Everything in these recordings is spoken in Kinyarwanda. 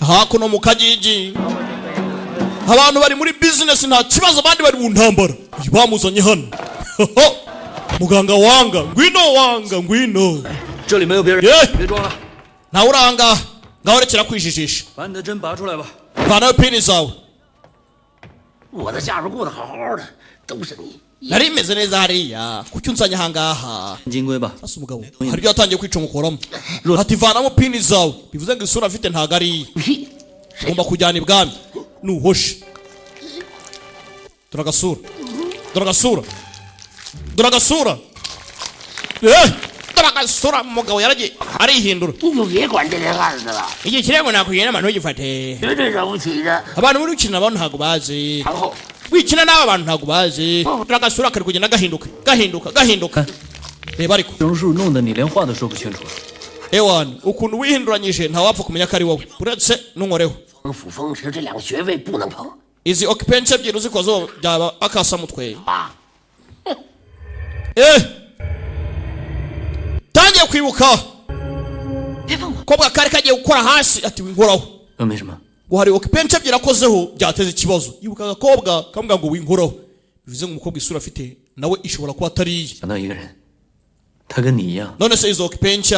hakuno mu kagigi abantu bari muri business nta kibazo abandi bari mu ntambara bamuzanye hano muganga wanga ngwino ntawe uranga ngaho rekera kwijijisha vanayo pini zawe nari imeze neza hariya kuki unsanye ahangaha asa umugabo hari ibyo yatangiye kwica umukoramo ati vanamo pini zawe bivuze ngo isura afite ntago ari ugomba kujyana ibwami nuhoshe dore agasura umugabo yaragiye arihindura igihe kirego nakugenda n'abantu ntugifate abantu muri ukina abantu ntago bazi wikina n'aba bantu ntago bazi dore agasura kari kugenda gahinduka reba ariko ewan ukuntu wihinduranyije ntawapfa kumenya ko ari wowe uretse n'unkoreho izi occupants ebyiri uziko zo byaba akasamutwe tangiye kwibuka kobwa kari kagiye gukora hasi ati winkoraho ngo hari occupants ebyiri akozeho byateze ikibazo yibuka agakobwa kamubwira ngo winkoraho bivuze ngo umukobwa isura afite nawe ishobora kuba atariye none se izo occupants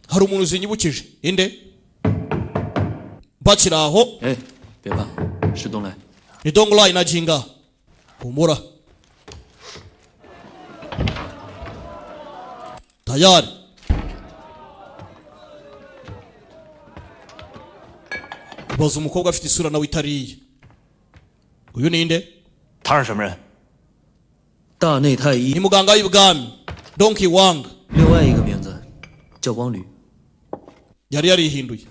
hari umuntu zinyibukije inde bakiraho ni Donglai na Jinga humura tayari baza umukobwa afite isura nawe itariye uyu ninde ni muganga w'ibwami Donkey Wang yari yarihinduye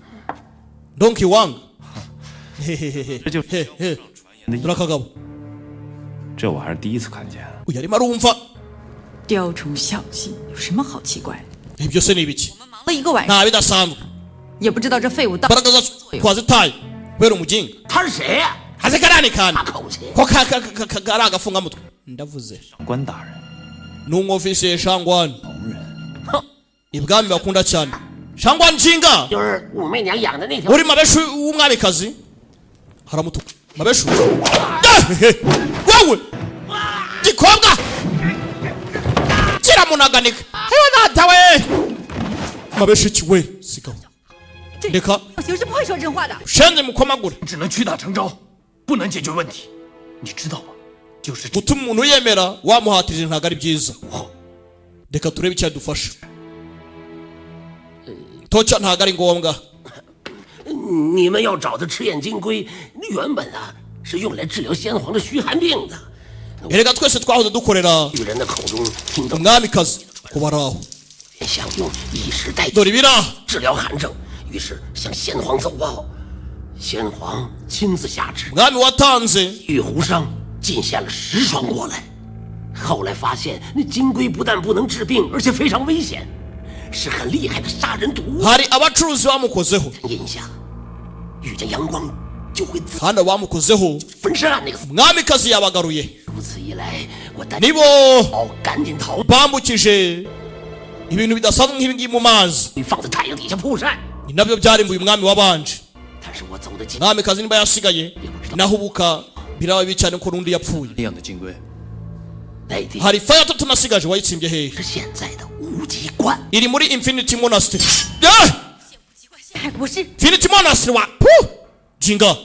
Donkey Wang Drakagabo 这我还是第一次看见。 uyari marumva 雕虫小技有什么好奇怪的？ ibyo se nibiki 我们忙了一个晚上， nta bidasanzwe 也不知道这废物到 imbaraga zacu twazitaye kubera umujinga 他是谁呀？ haze karani kandi 大口气！ ko kari agafungamutwe ndavuze 关大人， n'umwofisiye Shangwan ibwami bakunda cyane Shangwan Jinga 就是武媚娘养的那条。 uri mabeshu w'umwamikazi haramutuka mabeshu wowe gikobwa kiramunaganika hewe natawe mabeshu kiwe sigaho ndeka 行是不会说真话的。 shenze mukomagure 只能屈打成招，不能解决问题，你知道吗？就是这。 gutuma umuntu yemera wamuhatirije ntago ari byiza reka turebe icyo adufasha toca ntago ari ngombwa 你们要找的赤焰金龟，原本啊是用来治疗先皇的虚寒病的。 erega twese twahoze dukorera 女人的口中听到 umwamikazi kuba ari aho 想用以石代 dore ibiraha 治疗寒症，于是向先皇奏报。先皇亲自下旨， umwami watanze 玉壶上进献了10双过来。后来发现那金龟不但不能治病，而且非常危险，是很厉害的杀人毒物。 hari abacuruzi bamukozeho 印下遇见阳光就会自 kandi abamukozeho 焚身啊那个。 umwamikazi yabagaruye 如此一来，我带 nibo 赶紧逃， bambukije ibintu bidasanzwe nk'ibi ngibi mu mazi 放在太阳底下曝晒。 ni nabyo byarimbuye umwami wabanje 但是我走得近， umwamikazi niba yasigaye nahubuka biraba bibi cyane ko n'undi yapfuye 那样的金龟， 内地 hari faya tatu nasigaje wayitsimbye hehe 是现在的无极观。 iri muri Infinity Monastery 陷害国师， Infinity Monastery wa puh Jinga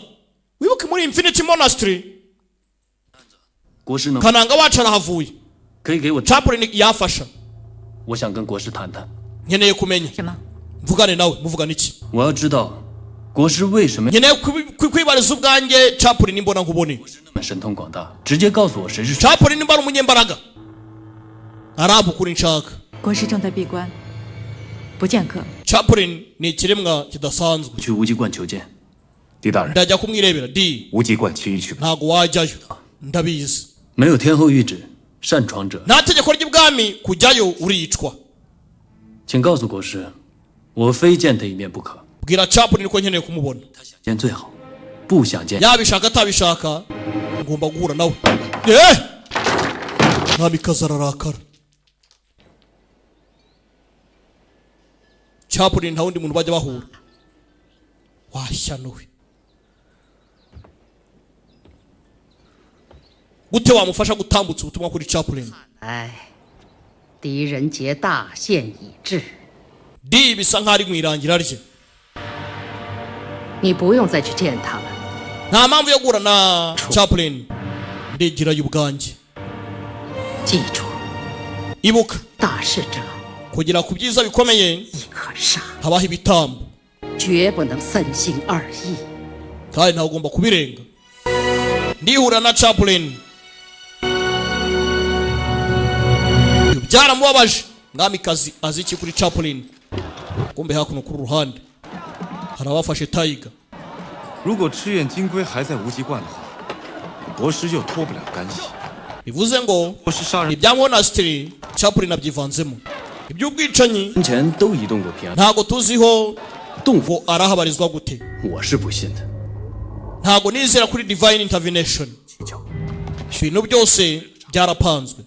wibuke muri Infinity Monastery 国师能 kananga wacu arahavuye 可以给我， Chaplain yafasha 我想跟国师谈谈。 nkeneye kumenya 什么？ mvugane nawe muvugana iki 我要知道国师为什么 nkeneye kwibariza ubwanjye Chaplain nimbona nkubone 那么神通广大，直接告诉我谁是谁。 Chaplain nimba ari umunyembaraga arabukura inshaka 国师正在闭关，不见客。 Chaplain ni ikiremwa kidasanzwe 去无极观求见。狄大人， ndajya kumwirebera di 无极观其余去吧。 ntago wajyayo ndabizi 没有天后谕旨，擅闯者， nta tegeko ry'ibwami kujyayo uricwa 请告诉国师，我非见他一面不可。 bwira Chaplain ko nkeneye kumubona 想见最好，不想见 yabishaka atabishaka ngomba guhura nawe mwamikazi ararakara Chaplin nta wundi muntu bajya bahura washyanuwe gute wamufasha gutambutsa ubutumwa kuri Chaplin 哎，狄仁杰大限已至， di bisa nk'ari mu irangira rye 你不用再去见他了。 nta mpamvu yo guhura na Chaplin ndigirayo ubwanjye 记住， ibuka 大事者 kugera ku byiza bikomeye 亦可杀， habaho ibitambo 绝不能三心二意。 kandi ntawe ugomba kubirenga ndihura na Chaplin byaramubabaje mwamikazi azi iki kuri Chaplin kumbe hakuno kuri ruhande harabafashe Tiger 如果赤焰金龟还在无极观的话，国师就脱不了干系。 bivuze ngo 国师杀人 ibya monastery Chaplin abyivanzemo iby'ubwicanyi 从前都移动过平安， ntago tuziho 洞府 ngo arahabarizwa gute 我是不信的。 ntago nizera kuri divine intervention ibintu byose byarapanzwe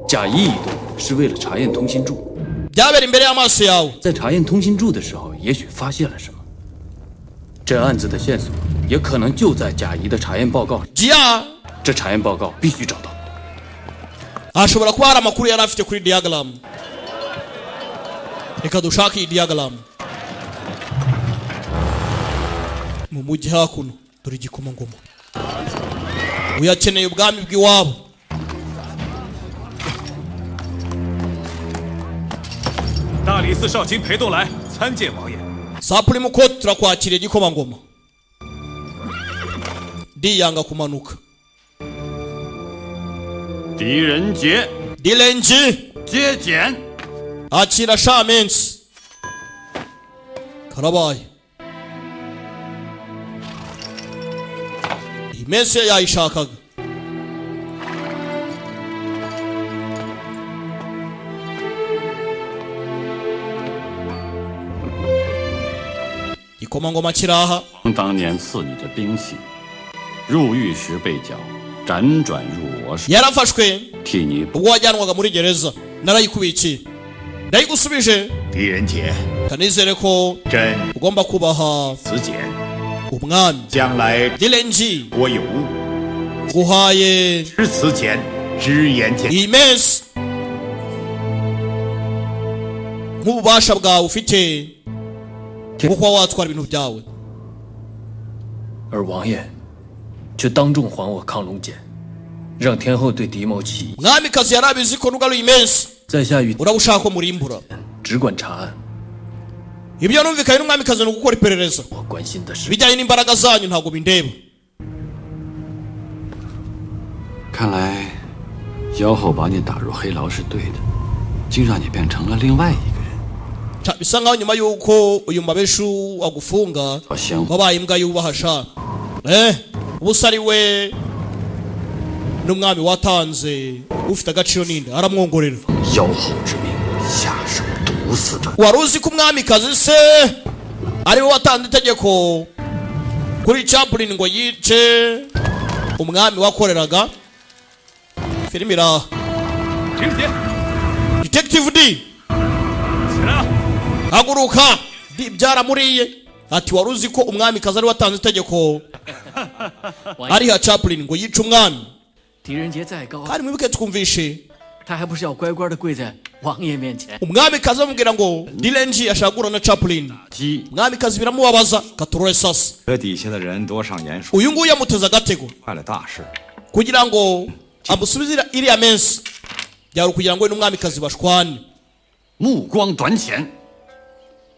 贾谊移动是为了查验通信柱， byabera imbere y'amaso yawe 在查验通信柱的时候，也许发现了什么。这案子的线索也可能就在贾谊的查验报告里， Gia 这查验报告必须找到。 ashobora kuba hari amakuru yari afite kuri diagram reka dushake iyi diagram mu mujyi hakuno dore igikomangoma uyakeneye ubwami bw'iwabo 大理寺少卿裴栋来参见王爷。 Supreme Court turakwakiriye igikomangoma di yanga kumanuka 狄仁杰 Dilenji 接见。 akira shamensi karabaye imensi ye yayishakaga ikomangoma kiraha 当年赐你的兵器，入狱时被缴，辗转入我手， yarafashwe 替你 ubwo wajyanwaga muri gereza narayikubikiye ndayigusubije 狄仁杰， kanizere ko 朕 ugomba kubaha 此简， umwami 将来 Dilenji 我有误， guhaye 知此简，直言天。 imensi nk'ububasha bwawe ufite bwo kuba watwara ibintu byawe 而王爷却当众还我亢龙锏，让天后对狄某起疑， mwamikazi yari abizi ko nubwo ari imensi 在下与 uraba ushaka ko murimbura 只管查案， ibyo numvikanye n'umwamikazi ni ugukora iperereza 我关心的是 bijyanye n'imbaraga zanyu ntabwo bindeba 看来妖后把你打入黑牢是对的，竟让你变成了另外一个人。 bisa nkaho nyuma y'uko uyu mabeshu agufunga 好香， wabaye imbwa y'ubahasha ubusa ari we n'umwami watanze ufite agaciro n'indi aramwongorera 妖后之命，下手毒死这 wari uzi ko umwamikazi se ari we watanze itegeko kuri Chaplin ngo yice umwami wakoreraga filimi iraha 狄仁杰， Detective D 起来了！ haguruka di byaramuriye ati wari uzi ko umwamikazi ari we watanze itegeko ariha Chaplin ngo yice umwami 狄仁杰再高， kandi mwibuke twumvishe 他还不是要乖乖的跪在王爷面前？ umwamikazi amubwira ngo Dilenji ashaka guhura na Chaplin 鸡， umwamikazi biramubabaza katurore sasa 这底下的人多上言说， uyu nguyu yamuteze agatego 坏了大事。 kugira ngo amusubize iriya mensi byari ukugira ngo we n'umwamikazi bashwane 目光短浅。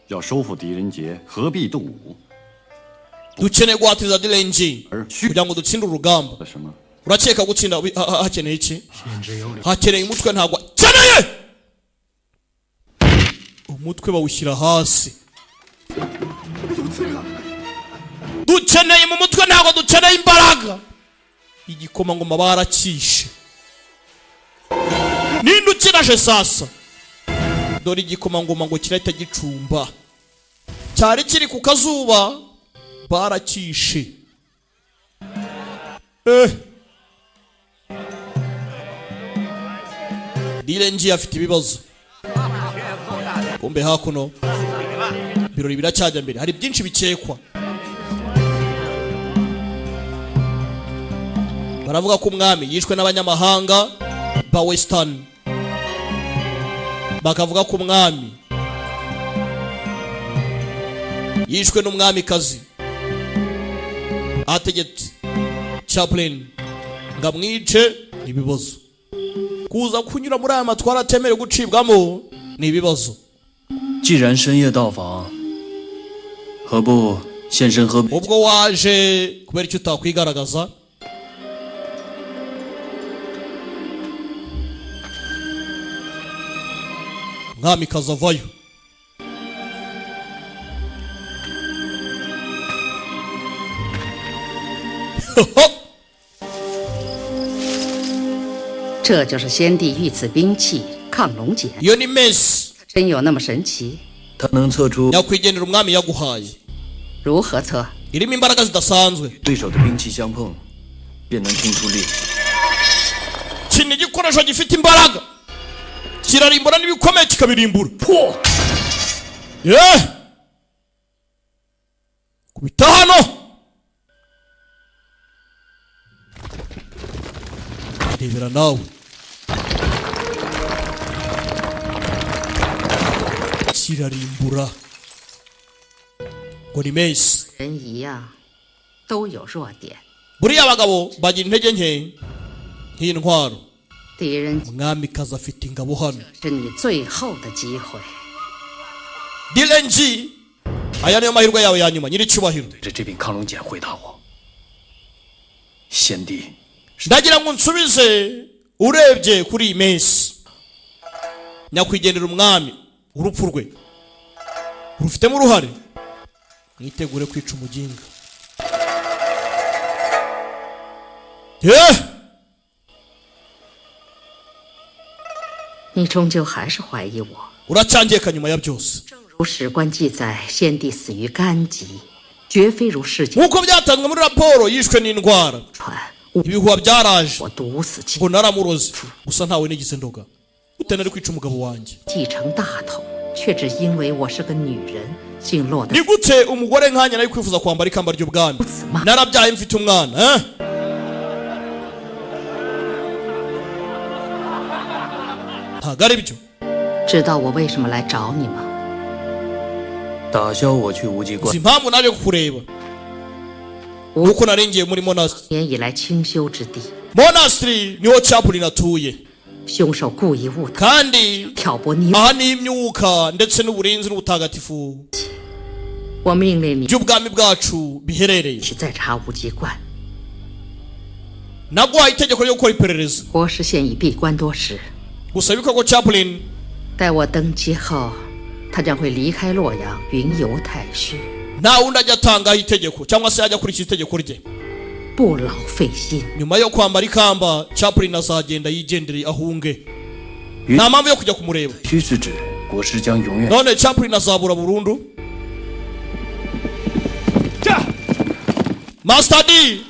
要收复狄仁杰，何必动武？ dukeneye guhatiriza Dilenji kugira ngo dutsinde urugamba 什么？ urakeka gutsinda hakeneye iki hakeneye umutwe ntabwo akeneye umutwe bawushyira hasi dukeneye mu mutwe ntabwo dukeneye imbaraga igikomangoma barakishe ninde ukirashe sasa dore igikomangoma ngo kirahita gicumba cyari kiri ku kazuba barakishe Dilenji afite ibibazo kumbe hakuno birori biracyajya mbere hari byinshi bikekwa baravuga ko umwami yishwe n'abanyamahanga ba Western bakavuga ko umwami yishwe n'umwamikazi ategetse Chaplin ngamwice ibibazo kuza kunyura muri aya matwara atemerewe gucibwamo ni ibibazo 既然深夜到访，何不现身河北？ ubwo waje kubera icyo utakwigaragaza mwamikazi avayo ho 这就是先帝御赐兵器亢龙锏， iyo ni Messi 真有那么神奇？ 他能测出 nyakwigendera umwami yaguhaye 如何测？ irimo imbaraga zidasanzwe 对手的兵器相碰，便能听出力。 iki ni igikoresho gifite imbaraga kirarimbura n'ibikomeye kikabirimbura kubita hano rebera nawe kirarimbura ngo ni Messi 人一样，都有弱点。 buriya abagabo bagira intege nke nk'intwaro 敌人 umwamikazi afite ingabo hano 是你最后的机会。 DLNG aya niyo mahirwe yawe ya nyuma nyiricyubahiro 对着这柄亢龙锏回答我，先帝。 ndagira ngo nsubize urebye kuri iyi Messi nyakwigendera umwami urupfu rwe rufitemo uruhare mwitegure kwica umuginga yeah! 你终究还是怀疑我。 uracyangeka nyuma ya byose 正如史官记载，先帝死于肝疾，绝非如事件 nk'uko byatanzwe muri raporo yishwe n'indwara 传。 ibihuha byaraje 我毒死其 ngo naramuroze gusa ntawe nigize ndoga utanari kwica umugabo wanjye 继承大统，却只因为我是个女人，竟落得 ni gute umugore nkanjye nari kwifuza kwambara ikamba ry'ubwami narabyaye mfite umwana ntabwo ari byo 知道我为什么来找你吗？ 打消我去无极观 si。impamvu naje kukureba nuko naringiye muri monastery 年以来清修之地， monastery niho Chaplin atuye 凶手故意误导， kandi 挑拨你。 aha ni imyuka ndetse n'uburinzi n'ubutagatifu 我命令你 by'ubwami bwacu biherereye 去再查无极观。 naguhaye itegeko ryo gukora iperereza 国师现已闭关多时， gusa ibikorwa Chaplin 待我登基后，他将会离开洛阳，云游太虚， nta wundi ajya atangaho itegeko cyangwa se ajya akurikiza itegeko rye 不劳费心。 nyuma yo kwambara ikamba Chaplin azagenda yigendere ahunge nta mpamvu yo kujya kumureba 虚是指国师将永远。 none Chaplin azabura burundu Master D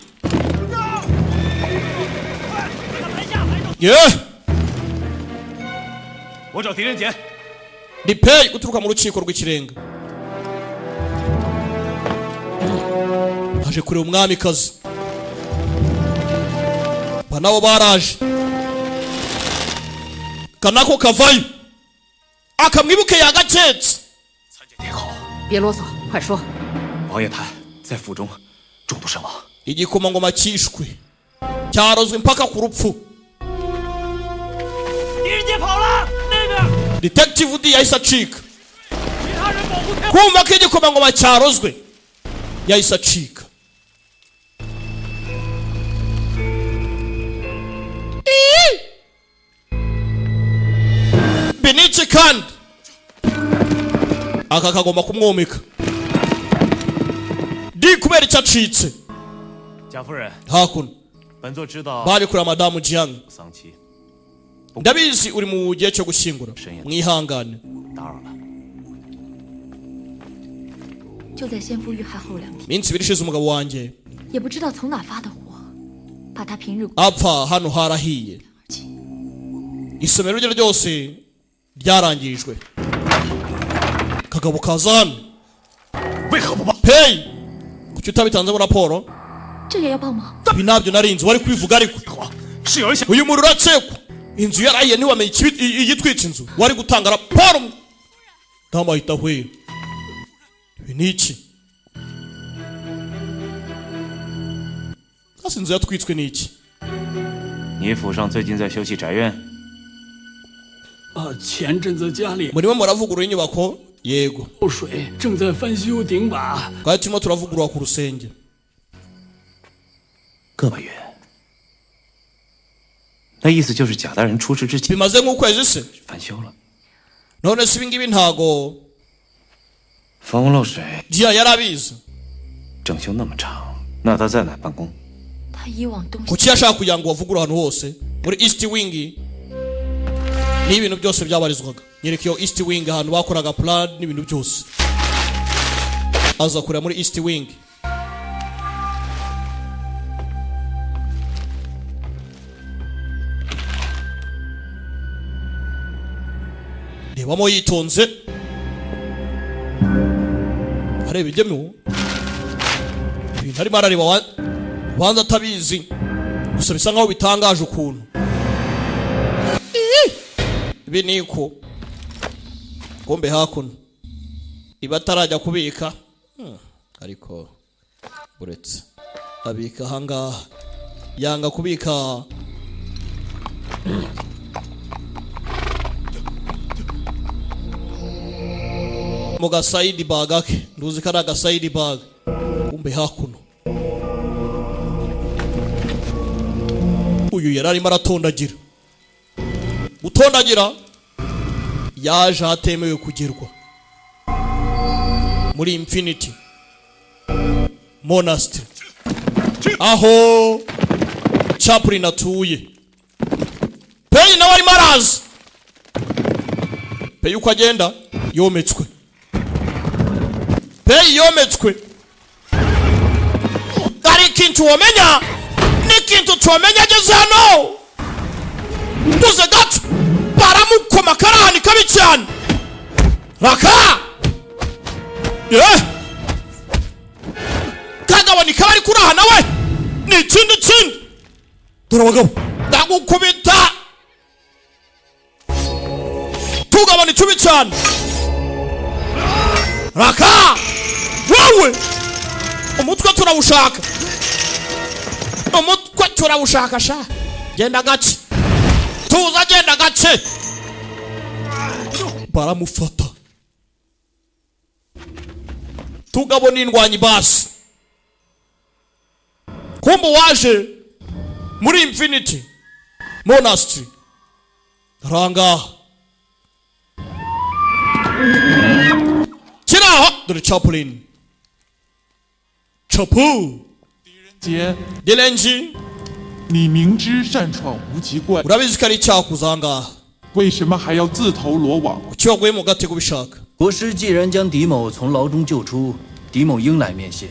yeah 我找狄仁杰。 ni pay guturuka mu rukiko rw'ikirenga aje kureba umwamikazi banabo baraje kanako kavayo akamwibuke yagaketse 参见天后， 别啰嗦，快说。 王爷台在府中中毒身亡。 igikomangoma cyishwe cyarozwe mpaka ku rupfu 狄仁杰跑了，那边。 Detective D yahise acika 其他人保护天后。 kumva ko igikomangoma cyarozwe yahise acika Benici kandi aka kagomba kumwomeka D kubera icyo acitse 贾夫人， hakuno 本座知道 bari kureba madamu Jiang 丧期， ndabizi uri mu gihe cyo gushyingura mwihangane 打扰了。 就在先夫遇害后2天， minsi ibiri ishize umugabo wanjye 也不知道从哪发的火，把他平日 apfa hano harahiye isomero rye ryose ryarangirijwe kagabo kaza hano 为何不报？嘿，kuki utabitanzeho raporo? 这也要报吗？ Ibi ntabyo narinzi wari kwivuga ariko. Uyu muntu uratsekwa. Inzu yarahiye ntiwamenye igitwitse inzu. Wari gutanga raporo. Ntamahita hwera. Ibi ni iki? Kasi inzu yatwitswe ni iki? 你府上最近在修葺宅院？ 前阵子家里 Murimo muravugurura inyubako? Yego. 漏水，正在翻修顶把。 Kandi turimo turavugurura ku rusenge. 个把月。那意思就是贾大人出事之前 Bimaze nk'ukwezi se? 翻修了。 None se ibingibi ntago 房屋漏水， Gia yarabizi. 整修那么长，那他在哪办公？ 他以往东西 Kuki yashaka kugira ngo bavugure ahantu hose muri East Wing ni ibintu byose byabarizwaga. Nyereka iyo East Wing ahantu bakoraga plan n'ibintu byose. Aza kurira muri East Wing. Rebamo yitonze. Areba ibyemo. Ibintu arimo arareba wanza atabizi. Gusa bisa nkaho bitangaje ukuntu. Ibi niko. Kombe hakuno. Iba atarajya kubika. Ariko buretse. Abika hanga. Yanga kubika. Muga side bag ake. Nduzi karaga side bag. Kombe hakuno. Uyu yararimo aratondagira. Gutondagira yaje atemewe kugerwa muri Infinity Monastery aho Chaplin atuye. Peyi nawe arimo araza. Peyi uko agenda yometswe. Peyi yometswe. Ari ikintu wamenya n'ikintu twamenya ageze hano. Nduze gato baramukoma karahani kabi cyane. Raka kagabo ni kabari kuraha nawe ni ikindi dore abagabo ndagukubita tugabo ni cubi cyane. Raka wowe umutwe turawushaka. Umutwe turawushaka sha. Genda gace. Tuza genda gace. Baramufata. Tugabo n'indwanyi basi. Kumbe waje muri Infinity Monastery. Ranga. Kiraho dore Chaplin. Chapu. 姐， Dilenji. 你明知擅闯无极观， Urabizi ko ari icyaha kuza ngaha. 为什么还要自投罗网？ Kuki waguye mu gatego ubishaka? 国师既然将狄某从牢中救出，狄某应来面谢。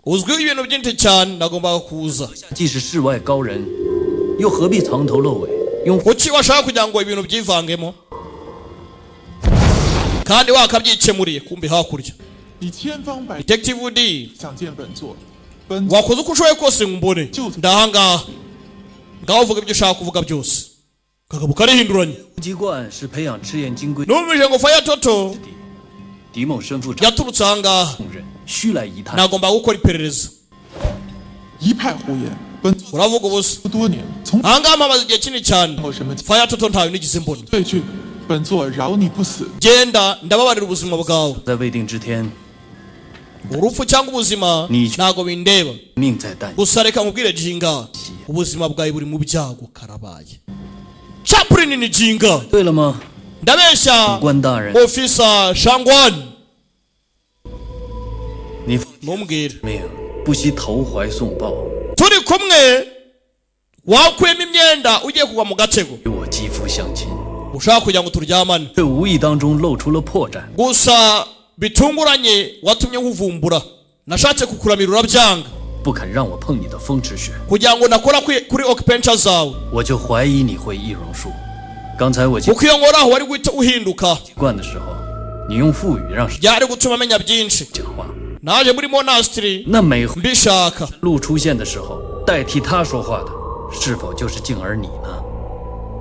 Uzwiho ibintu byinshi cyane nagombaga kuza. 既是世外高人，又何必藏头露尾？用 Kuki washaka kugira ngo ibintu byivangemo? Kandi wakabyikemuriye kumbe hakurya. 你千方百 Detective D 想见本座， wakoze uko ushoboye kose ngumbone. Ndahangaha. Ngaho uvuga ibyo ushaka kuvuga byose. Kagabo karihinduranye. 无极观是培养赤焰金龟。 Numvise ngo Fire Toto 狄某身负 yaturutse ahangaha. 需来一探。 Nagomba gukora iperereza. 一派胡言。本 Uravuga ubusa. 多年，从 Ahangaha mpamaze igihe kinini cyane. 后什么 Fire Toto ntawe nigeze mbona. 退去，本座饶你不死。 Genda ndababarira ubuzima bwawe. 在未定之天， Urupfu cyangwa ubuzima ntago bindeba. 命在旦夕。 Gusa reka nkubwire Jinga. Ubuzima bwawe buri mu byago karabaye. Chaplin ni Jinga. 对了吗？ Ndabeshya. 官大人， Officer Shangwan. 你 Mumbwire. 命不惜投怀送抱， Turi kumwe wakwema imyenda ugiye kugwa mu gatego. 与我肌肤相亲， Ushaka kugira ngo turyamane. 这无意当中露出了破绽。 Gusa bitunguranye watumye nkuvumbura. Nashatse kukuramira urabyanga. 不肯让我碰你的风池穴， Kugira ngo nakora kuri occupation zawe. 我就怀疑你会易容术。刚才我 Uko iyo nkoraho wari guhita uhinduka. 习惯的时候，你用腹语让 Byari gutuma amenya byinshi. 讲话。naje muri monastery 那每回 mbishaka 路出现的时候，代替他说话的，是否就是静儿你呢？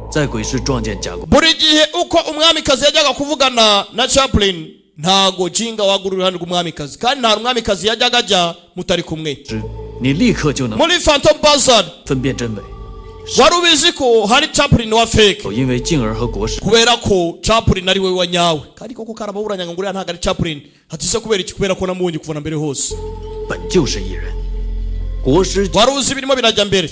在鬼市撞见贾公， buri gihe uko umwamikazi yajyaga kuvugana na chaplain ntago jinga wagura uruhande rw'umwamikazi kandi nta umwamikazi yajyaga ajya mutari kumwe 你立刻就能 muri Phantom Buzzard 分辨真伪。 wari ubizi ko hari chaplain wa fake 因为静儿和国师 kubera ko chaplain ari we wanyawe kandi koko karababuranya ngo nguriya ntago ari chaplain hatise kubera iki kubera ko namubonye kuva mbere hose 本就是一人，国师 wari uzi birimo birajya mbere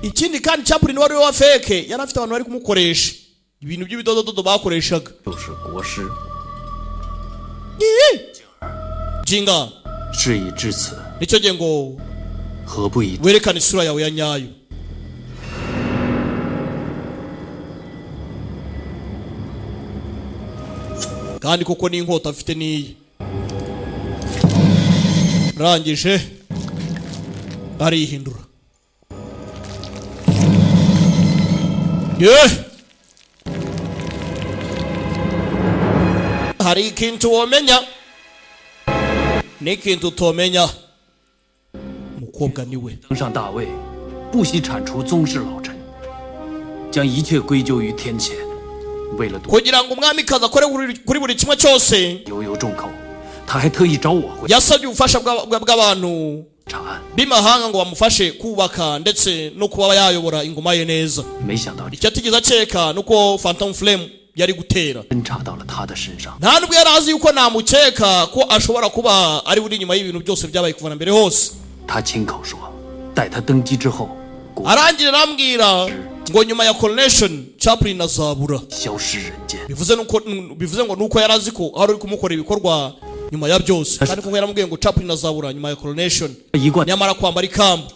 ikindi kandi chaplain wari we wa fake yari afite abantu bari kumukoresha ibintu by'ibidodododo bakoreshaga 就是国师。 jinga 事已至此， nicyo gihe ngo 何不以 werekana isura yawe ya nyayo kandi koko n'inkota afite niyi rangije arihindura hari ikintu womenya n'ikintu utomenya umukobwa niwe 登上大位，不惜铲除宗室老臣，将一切归咎于天谴。为了夺 kugira ngo umwamikazi akore kuri buri kimwe cyose 悠悠众口，他还特意找我回 yasabye ubufasha bw'abantu 查案。 b'imahanga ngo bamufashe kubaka ndetse no kuba yayobora ingoma ye neza 没想到 icyo atigeze akeka nuko Phantom Flame yari gutera 侦查到了他的身上。 nta nubwo yari azi yuko namukeka ko ashobora kuba ari buri nyuma y'ibintu byose byabaye kuva mbere hose 他亲口说，待他登基之后， arangira arambwira ngo nyuma ya coronation chaplain azabura 消失人间。 bivuze ngo nuko yari azi ko ari kumukora ibikorwa nyuma ya byose kandi kuko yaramubwiye ngo chaplain azabura nyuma ya coronation nyamara kwambara ikamba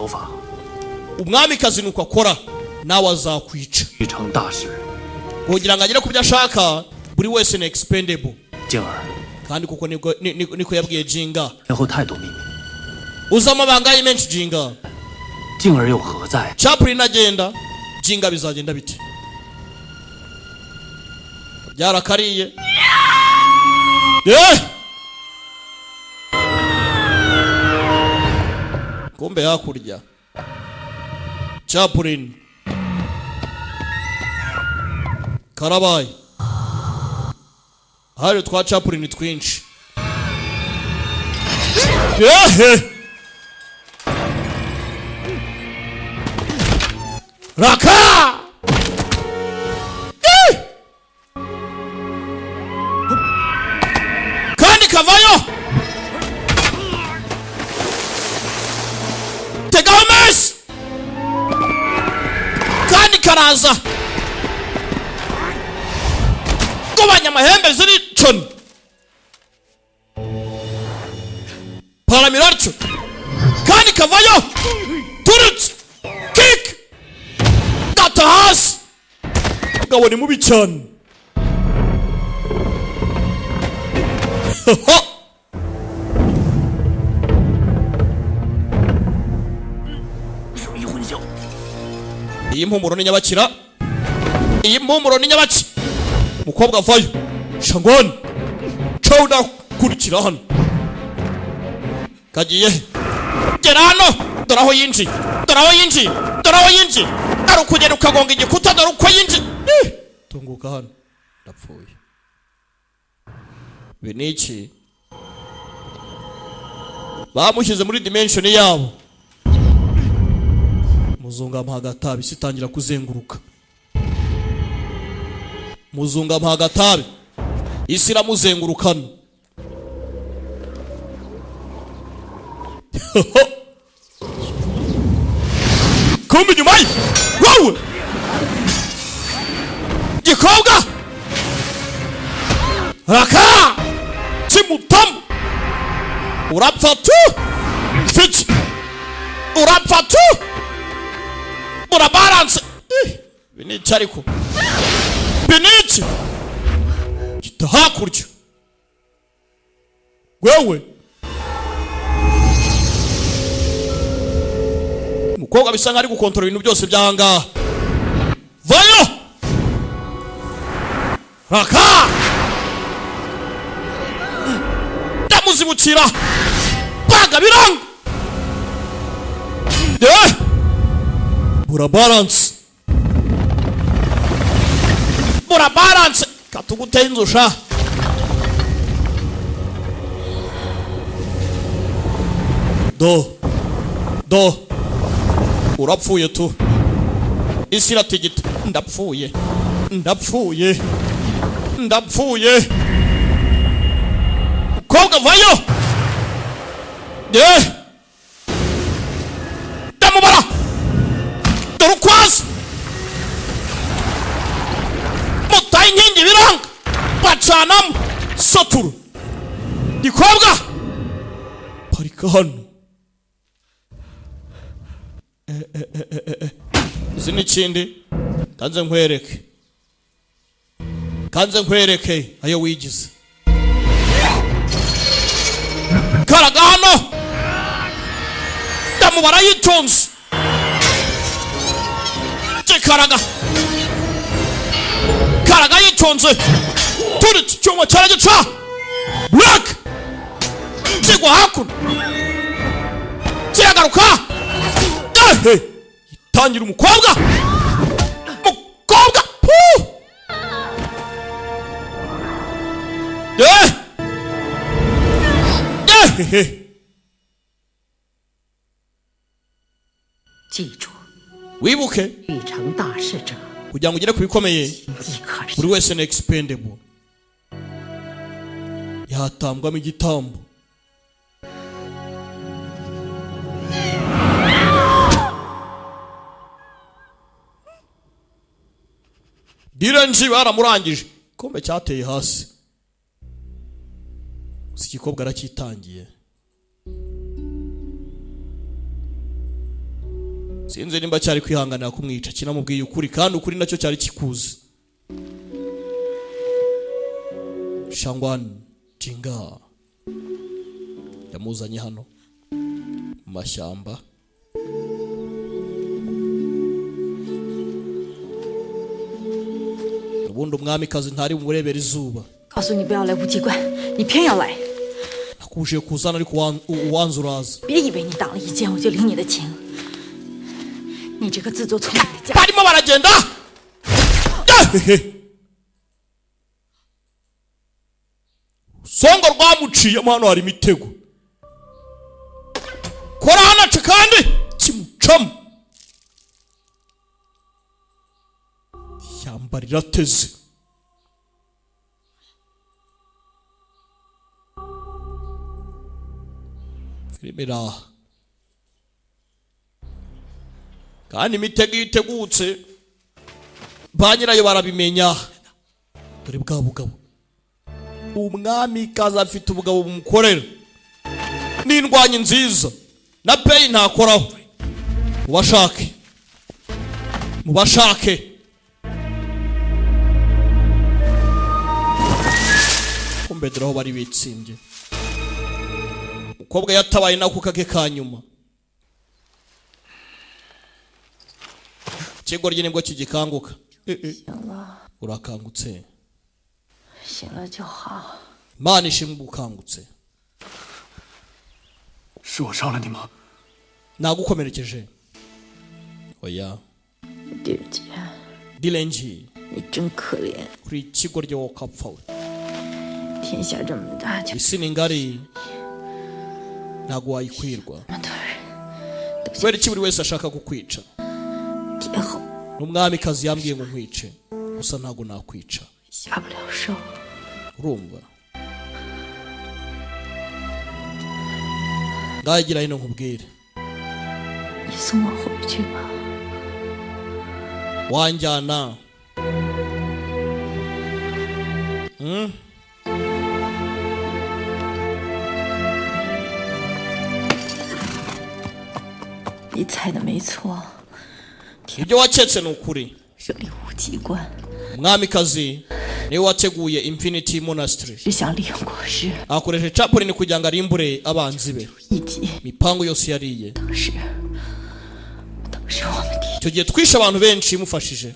umwamikazi nuko akora nawe azakwica 欲成大事， kugira ngo agere ku byo ashaka buri wese ni expendable 静儿， kandi kuko niko yabwiye jinga 背后太多秘密， uzi amabanga ye menshi jinga 静儿又何在？ chaplain agenda jinga bizagenda bite byarakariye kumbe hakurya chaplain karabaye hari twa chaplain twinshi raka kandi kavayo tegaho mesi kandi karaza gobanya amahembe ziriconi paramiraryo kandi kavayo turutse kiki gata hasi mugabo ni mubi cyane iyi mpumuro ni nyabakira iyi mpumuro ni nyabaki mukobwa vayo shangoni caho udakurikira hano kagiye gera hano dore aho yinjiye dore aho yinjiye dore aho yinjiye ari ukugenda ukagonga igikuta dore uko yinjiye tunguka hano ndapfuye ibi ni iki bamushyize muri dimension yabo muzunga mpagatabi sitangira kuzenguruka muzunga mpagatabi isi iramuzengurukana kumbe inyuma ye wowe gikobwa raka kimutamu urapfa tu fiti urapfa tu urabaranse binici ariko binici gita hakurya wewe umukobwa bisa nk'ari gukontorora ibintu byose by'ahangaha vayo raka ndamuzibukira biranga bura balance katuguteye inzusha do urapfuye tu isi iratigita ndapfuye koga vayo damubara dorukwazi mutaye inkingi biranga bacanamo satura gikobwa parika hano izi n'ikindi kanze nkwereke ayo wigize karaga hano ndamubara yitonze karaga yitonze turitse icyuma cyaragica black kigwa hakuno kiragaruka tangira umukobwa wibuke kugira ngo ugere ku bikomeye buri wese ni expendable yatambwamo igitambo direnji baramurangije ikombe cyateye hasi si igikobwa arakitangiye sinzi nimba cyari kwihanganira kumwica kinamubwiye ukuri kandi ukuri nacyo cyari kikuzi Shangwan Jinga yamuzanye hano mu mashyamba ubundi umwamikazi ntari bumurebera izuba nakuje kuzana ariko uwanze uraza barimo baragenda songo rwamuciyemo hano hari imitego kora hanace kandi kimucamo ishyamba rirateze filime iraha kandi imitego itegutse ba nyirayo barabimenya dore bwa bugabo umwami kaza afite ubugabo bumukorera n'indwanyi nziza na peyi ntakoraho mubashake kumbederaho bari bitsimbye umukobwa yatabaye nako kake kanyuma Chegorye nibwo kigikanguka urakangutse Mana ishimwe bukangutse nagukomerekeje oya Dilenji kuri kigorye wokapfawe isi ni ngari ntago wayikwirwa kubera iki buri wese ashaka kukwica n'umwami kazi yambwiye ngo nkwice gusa ntago nakwica urumva ngagira hino nkubwire wanjyana ibyo waketse ni ukuri umwamikazi niwe wateguye Infinity Monastery akoresheje Chapolin kugira ngo arimbure abanzi be mipango yose yariye icyo gihe twishe abantu benshi mufashije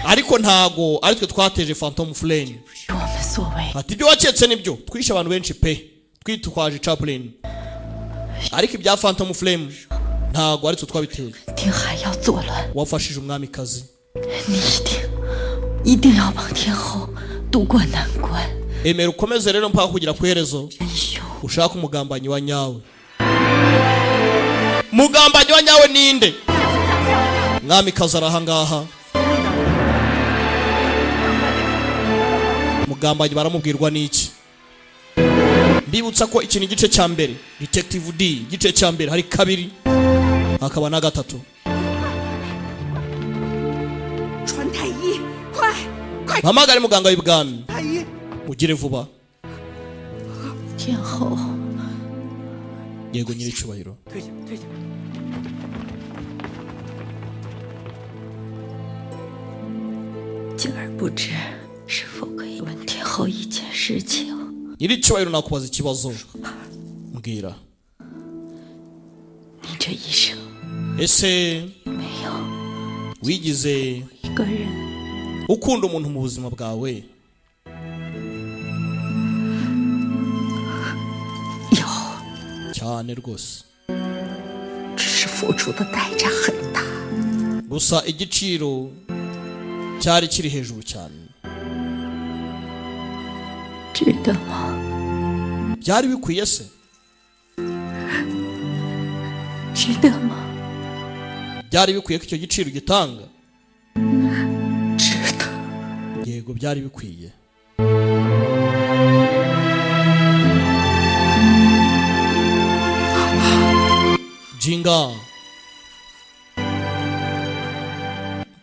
ariko ntago ari twe twateje Phantom Flame ati ibyo waketse nibyo twishe abantu benshi pe twitwaje Chaplin ariko ibya Phantom Flame ntago ari twabiteye 天海要作乱 wafashije umwamikazi 你一定要帮天后渡过难关 emera ukomeze rero mpaka kugira kwerezo ushaka umugambanyi wa nyawe mugambanyi wa nyawe ninde mwamikazi arahangaha mugambanyi baramubwirwa n'iki mbibutsa ko iki ni igice cya mbere Detective D igice cya mbere hari kabiri hakaba na gatatu Hamagare muganga w'ibwami ugire vuba 天后 yego nyiri cyubahiro 静儿不知是否可以问天后一件事情 nyiri cyubahiro nakubaza ikibazo mbwira 你这一生 ese 没有 wigize 一个人 ukunda umuntu mu buzima bwawe 有 cyane rwose 只是付出的代价很大 gusa igiciro cyari kiri hejuru cyane 值得吗 byari bikwiye se 值得吗 byari bikwiye ko icyo giciro gitanga 值得 yego byari bikwiye jinga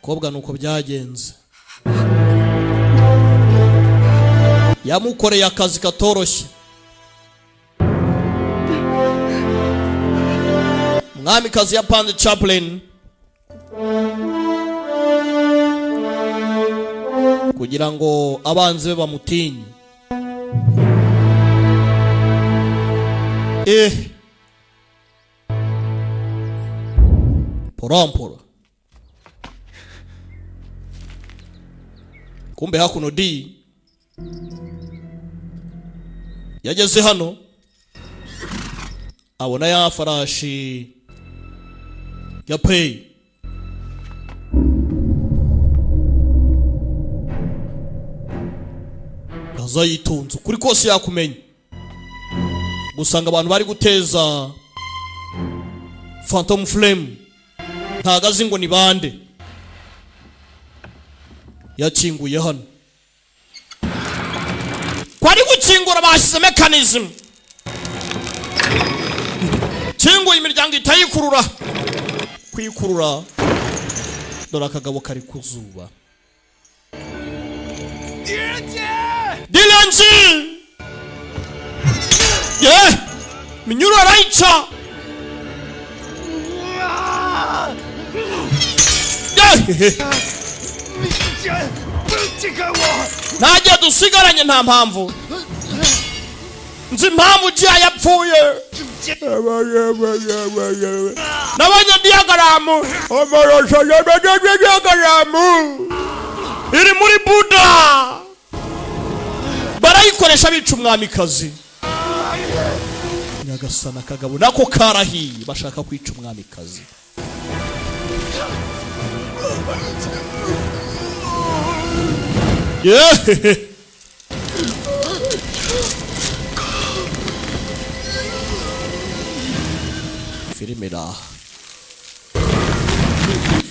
kobwa nuko byagenze yamukoreye akazi katoroshye mwamikazi yapanze Chaplin kugira ngo abanzi be bamutinye porampora kumbe hakuno D yageze hano abona ya farashi ya Pei azayitunze kuri kose yakumenya gusanga abantu bari guteza Phantom Flame ntagazi ngo ni bande yakinguye hano kwari gukingura bashyize mechanism kinguye imiryango itayikurura kwikurura dore akagabo kari kuzuba Dilanji ye minyuro araicha najya dusigaranye nta mpamvu nzi impamvu jiya yapfuye nabonye diagaramu amarasha diagaramu iri muri Buda barayikoresha bica umwamikazi nyagasana kagabo nako karahiye bashaka kwica umwamikazi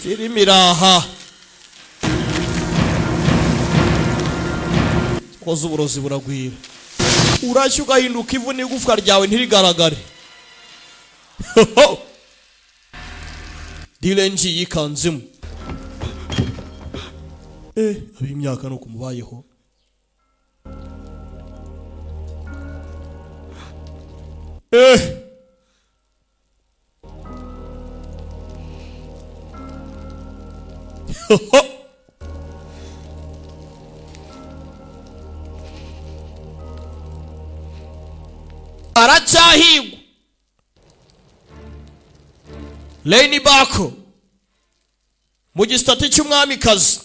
Firimiraha koza uburozi buragwira urashya ugahinduka ivu n'igufwa ryawe ntirigaragare Dilenji yikanzemo ab'imyaka nuko mubayeho aracyahigwa Leni Bako mu gisitati cy'umwamikazi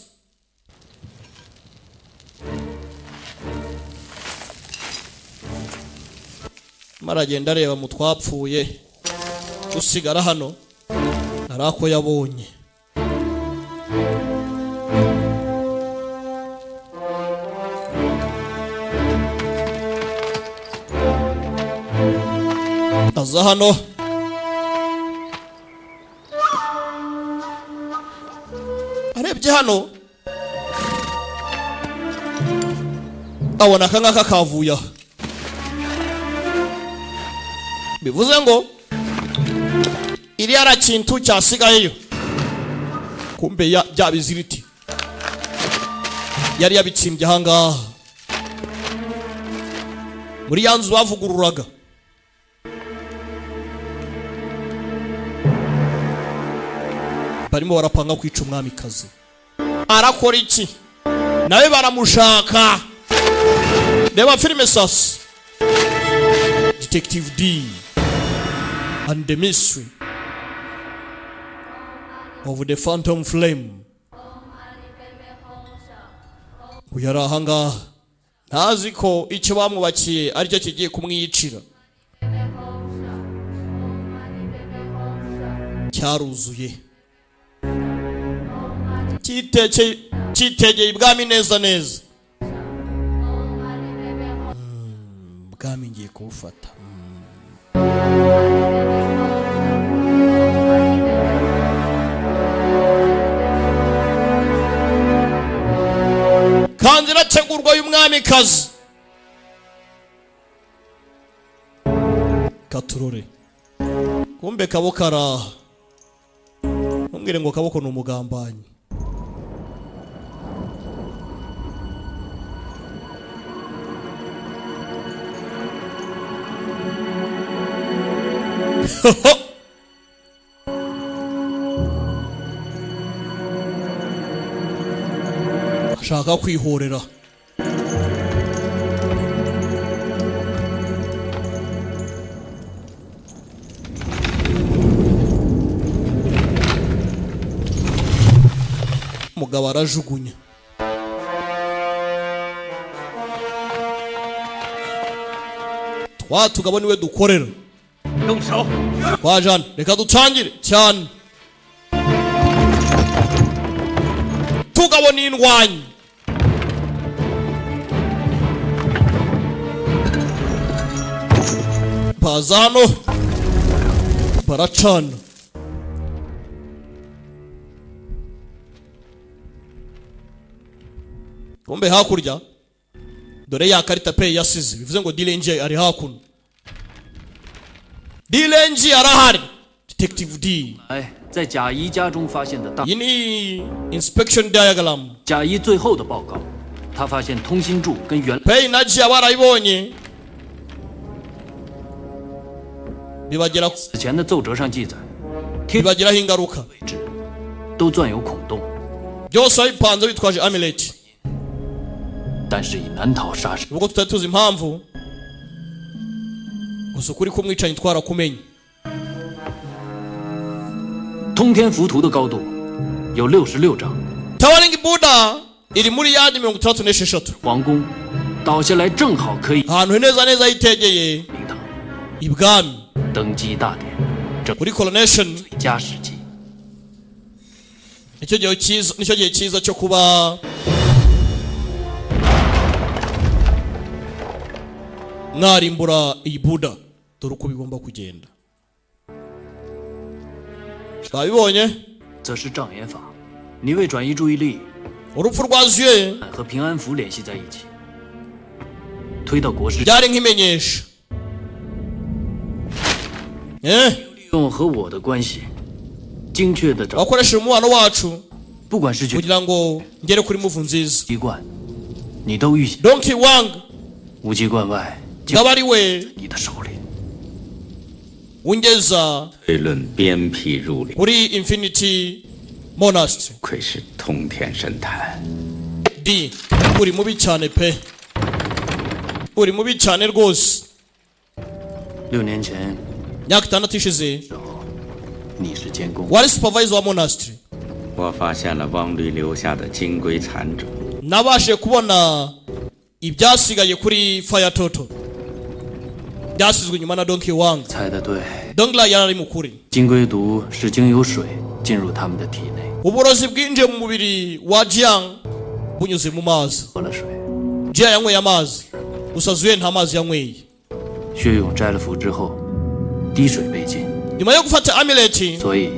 maragenda areba mu twapfuye usigara hano arako yabonye. aza hano arebye hano abona akangaka kavuye aho, bivuze ngo iri ara kintu cyasigayeyo kumbe bya biziriti yari yabitsimbye ahangaha muri ya nzu bavugururaga. barimo barapanga kwica umwamikazi. arakora iki? nawe baramushaka. reba filime sasa, Detective D and the Mystery of the Phantom Flame. uyara hanga ntazi ko icyo bamwubakiye aricyo kigiye kumwiyicira. cyaruzuye kitegeye ibwami neza neza. bwami ngiye kuwufata. kandi irategurwa y'umwamikazi. katurore kumbe kaboko araha. ntumbwire ngo kaboko ni umugambanyi. ashaka kwihorera. umugabo arajugunya. tugabo niwe dukorera. twajana reka dutangire cyane. tugabo ni indwanyi. baza hano baracana. kumbe hakurya dore ya karita pe yasize, bivuze ngo Dilenji ari hakuno. Dilenji arahari. Detective D 在贾谊家中发现的大 ini inspection diagram 贾谊最后的报告，他发现通心柱跟原 pe naji abarayibonye bibagira 此前的奏折上记载， bibagiraho ingaruka 都钻有孔洞， byose bipanze bitwaje amulet. 但是以难逃杀身。 ubwo tutari tuzi impamvu gusa ukuri kumwicanyi twarakumenye. 通天浮屠的高度有66丈， Towering Buddha iri muri yandi 36. 皇宫倒下来正好可以 ahantu neza neza yitegeye ibwami 登基大典，这 muri coronation 最佳时机。 nicyo gihe cyiza cyo kuba mwarimbura iyi Buddha. dore uko bigomba kugenda. twabibonye 则是障眼法，你为转移注意力， urupfu rwa Zuye 和平安符联系在一起，推到国师， byari nk'imenyesha 利用和我的关系，精确的找 wakoresheje umubano wacu 不管是 kugira ngo ngere kuri move nziza. 习惯，你都预想 Donkey Wang 无极关外 ngaba ari we 你的手里。 ungeza 推论鞭辟入里， kuri Infinity Monastery. 愧是通天神坛。 D uri mubi cyane pe, uri mubi cyane rwose. 6年前， myaka 6 ishize 你是监工， wari supervisor wa monastery. 我发现了汪律留下的金龟残种， nabashe kubona ibyasigaye kuri Fire Total. byasizwe inyuma na Donkey Wang. 猜得对。 Dongla yarari mukuri. 金龟毒是经由水进入他们的体内。 Uburozi bwinjiye mu mubiri wa Jiang bunyuze mu mazi. 喝了水。 Jiang yanyweye amazi. Gusa Zuye nta mazi yanyweye. 薛勇摘了符之后，滴水被禁。 Nyuma yo gufata amulet. 所以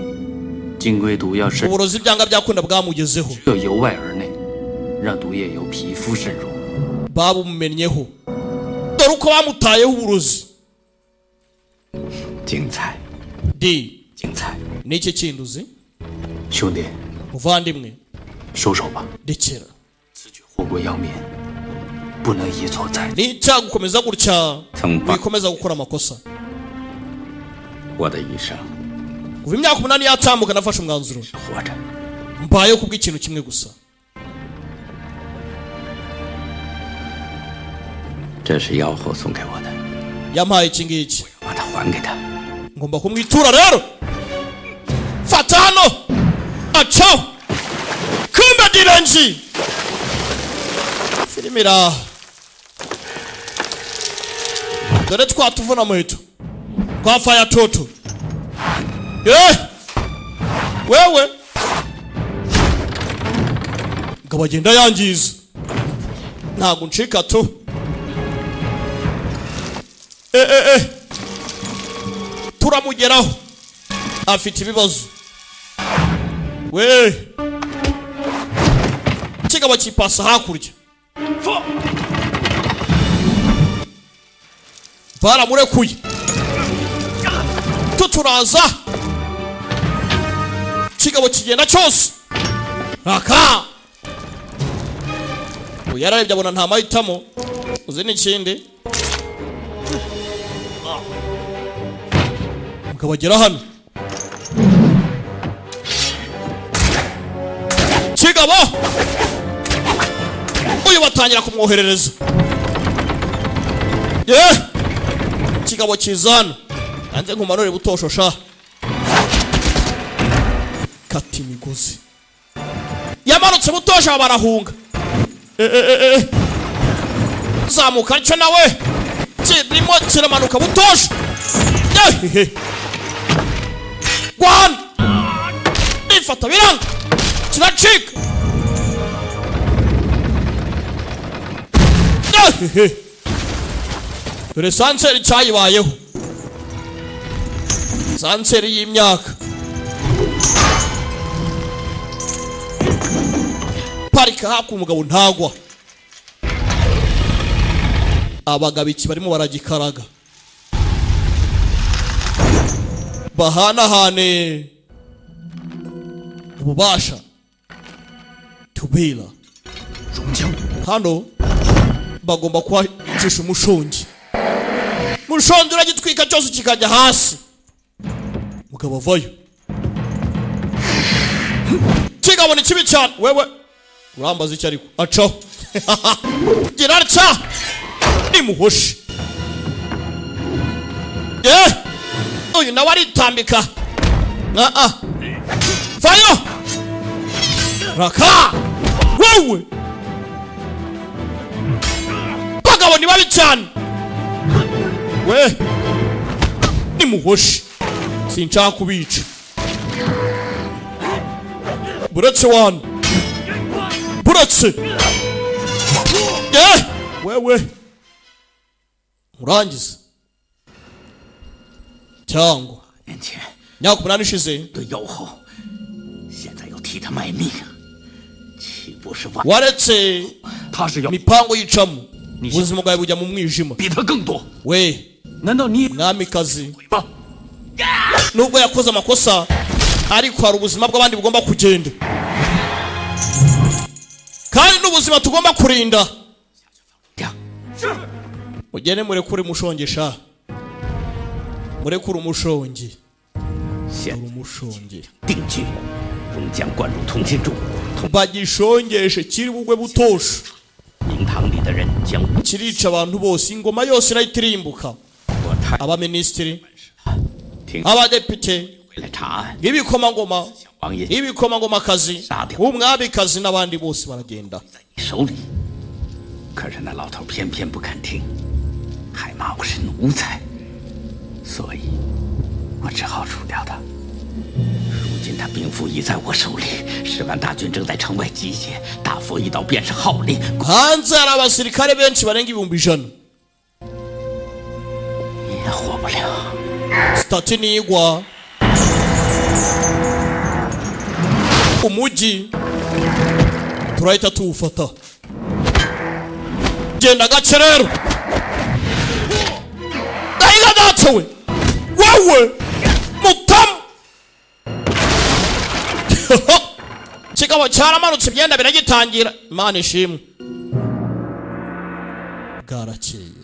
金龟毒要渗。 Uburozi byanga byakunda bwamugezeho. 要由外而内，让毒液由皮肤渗入。 Babumennyeho. Dore uko bamutayeho uburozi. 精彩。 D. 精彩。 Niki kinduzi? 兄弟， Muvandimwe. 收手吧。 Dekera. 此举祸国殃民，不能一错再。 Ni cyagukomeza gutya. Wikomeza gukora amakosa. 我的一生。 Kuva imyaka 8 yatambuka nafashe umwanzuro. 活着。 Mbayeho kubw'ikintu kimwe gusa. 这是妖后送给我的。 Yampaye iki ngiki. 把它还给他。 Ngomba kumwitura rero. Fata hano. Acaho. Kumbe direnji. Filimira. Dore twatuvuna muheto. Kwa fire toto. Wewe. Ngabagenda yangiza. Ntago ncika to. Turamugeraho. Afite ibibazo. We. Kigabo kipasa hakurya. Baramurekuye. Tuturaza. Kigabo kigenda cyose. Aka. Uyararebye abona nta mahitamo. Uzi n'ikindi. Mukabagera hano. Kigabo. Uyu batangira kumwoherereza. Kigabo kizana. Anze nkumanure butoshosha. Kati imigozi. Yamanutse butosha barahunga. Zamuka cyo nawe. Kirimo kiramanuka butosha. Gwan. Ifata biranga. Kiracika. Dore sanseri cyayibayeho. Sanseri y'imyaka. Parika haku umugabo ntagwa. Abagabo iki barimo baragikaraga. Bahanahane ububasha. Tubila. Hano bagomba kwacisha umushongi. Mushongi uragitwika cyose kikajya hasi. Mugabo vayo. Kigabo ni kibi cyane. Wewe urambaza iki ariko acaho. Girarca. Nimuhoshi. Uyu nawe aritambika. Vayo. Raka. Wewe. Bagabo ni babi cyane. We. Nimuhoshi. Sinshaka kubica. Buretse wan. Buretse. Wewe. Urangiza. Cyangwa. 年前，8年ishize 对妖后，现在要替他卖命，岂不是万？ waretse 他是要 mipango yicamo ubuzima bwawe bujya mu mwijima 比他更多。 we 难道你 mwamikazi nubwo yakoze amakosa ariko hari ubuzima bw'abandi bugomba kugenda kandi n'ubuzima tugomba kurinda ugene murekure mushongesha murekure umushongi umushongi 定居，终将灌入同心柱， bagishongeshe kiri bugwe butosha 明堂里的人将 kirica abantu bose ingoma yose irayitirimbuka abaminisitiri abadepite ibikomangoma ibikomangomakazi umwamikazi n'abandi bose baragenda 手里，可是那老头偏偏不肯听，还骂我是奴奴才，所以我只好除掉他。如今他兵符已在我手里，10万大军正在城外集结，大佛一到便是号令。hanze hari abasirikare benshi barenga 1,000,000，你也活不了。stati nigwa umujyi turahita tuwufata. Genda gake rero, dahiga datawe wowe mutamu. Kigabo cyaramanutse ibyenda biragitangira. Imana ishimwe. Bwarakeye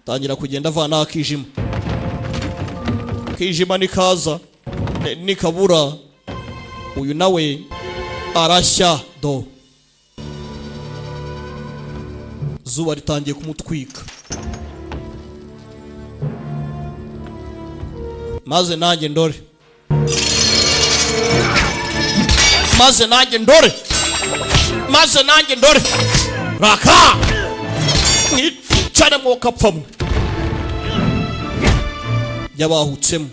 tangira kugenda avana akijima. Kijima nikaza nikabura, uyu nawe arashya do. Zuba ritangiye kumutwika, maze nanjye ndore, maze nanjye ndore, maze nanjye ndore. Raka mwicare mwokapfamwe yabahutsemo.